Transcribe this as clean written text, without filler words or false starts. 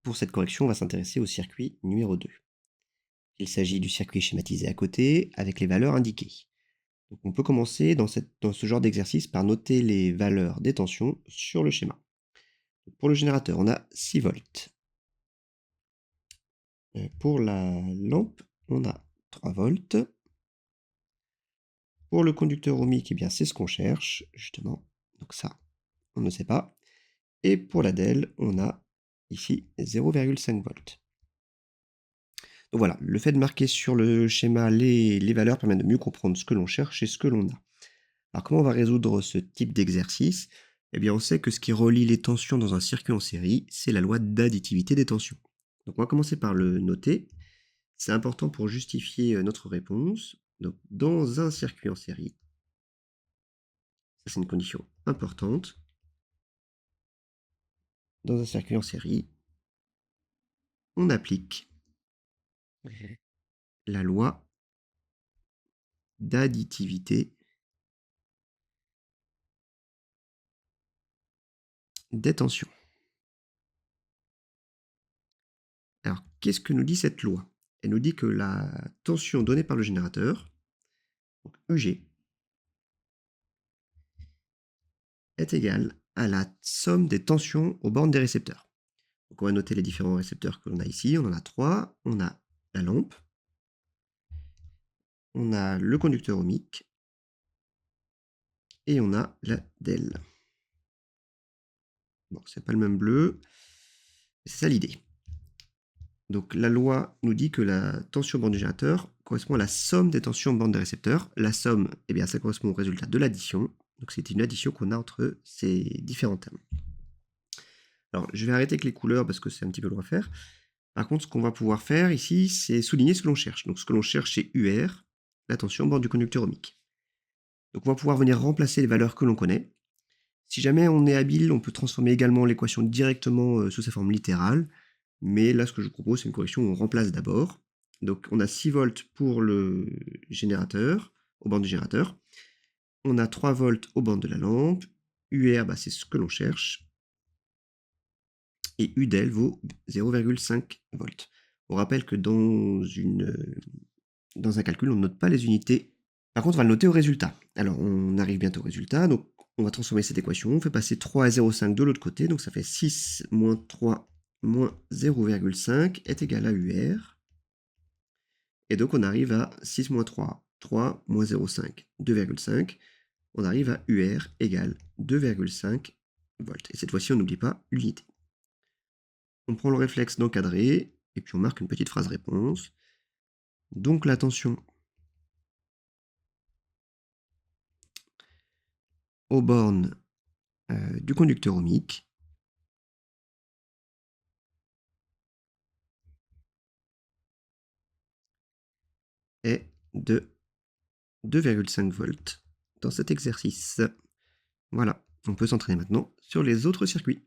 Pour cette correction, on va s'intéresser au circuit numéro 2. Il s'agit du circuit schématisé à côté avec les valeurs indiquées. Donc on peut commencer dans ce genre d'exercice par noter les valeurs des tensions sur le schéma. Donc pour le générateur, on a 6 volts. Pour la lampe, on a 3 volts. Pour le conducteur ohmique, eh bien, c'est ce qu'on cherche, justement. Donc ça, on ne sait pas. Et pour la DEL, on a ici 0,5 volts. Donc voilà, le fait de marquer sur le schéma les valeurs permet de mieux comprendre ce que l'on cherche et ce que l'on a. Alors comment on va résoudre ce type d'exercice? Eh bien on sait que ce qui relie les tensions dans un circuit en série, c'est la loi d'additivité des tensions. Donc on va commencer par le noter. C'est important pour justifier notre réponse. Donc dans un circuit en série, ça c'est une condition importante. Dans un circuit en série, on applique la loi d'additivité des tensions. Alors, qu'est-ce que nous dit cette loi? Elle nous dit que la tension donnée par le générateur, donc EG, est égale à la somme des tensions aux bornes des récepteurs. Donc on va noter les différents récepteurs que l'on a ici. On en a 3. On a la lampe, on a le conducteur ohmique et on a la DEL. Bon, c'est pas le même bleu, c'est ça l'idée. Donc la loi nous dit que la tension bande du générateur correspond à la somme des tensions bande des récepteurs. La somme, eh bien, ça correspond au résultat de l'addition. Donc c'est une addition qu'on a entre ces différents termes. Alors je vais arrêter avec les couleurs parce que c'est un petit peu long à faire. Par contre, ce qu'on va pouvoir faire ici, c'est souligner ce que l'on cherche. Donc ce que l'on cherche, c'est UR, la tension bande du conducteur ohmique. Donc on va pouvoir venir remplacer les valeurs que l'on connaît. Si jamais on est habile, on peut transformer également l'équation directement sous sa forme littérale. Mais là, ce que je vous propose, c'est une correction où on remplace d'abord. Donc on a 6 volts pour le générateur, aux bornes du générateur. On a 3 volts aux bornes de la lampe. UR, bah, c'est ce que l'on cherche. Et UDEL vaut 0,5 volts. On rappelle que dans un calcul, on ne note pas les unités. Par contre, on va le noter au résultat. Alors, on arrive bientôt au résultat. Donc, on va transformer cette équation. On fait passer 3 à 0,5 de l'autre côté. Donc, ça fait 6 moins 3 moins 0,5 est égal à UR. Et donc, on arrive à 6 moins 3, 3 moins 0,5, 2,5. On arrive à UR égale 2,5 volts. Et cette fois-ci, on n'oublie pas l'unité. On prend le réflexe d'encadrer, et puis on marque une petite phrase réponse. Donc, la tension aux bornes du conducteur ohmique est de 2,5 volts dans cet exercice. Voilà, on peut s'entraîner maintenant sur les autres circuits.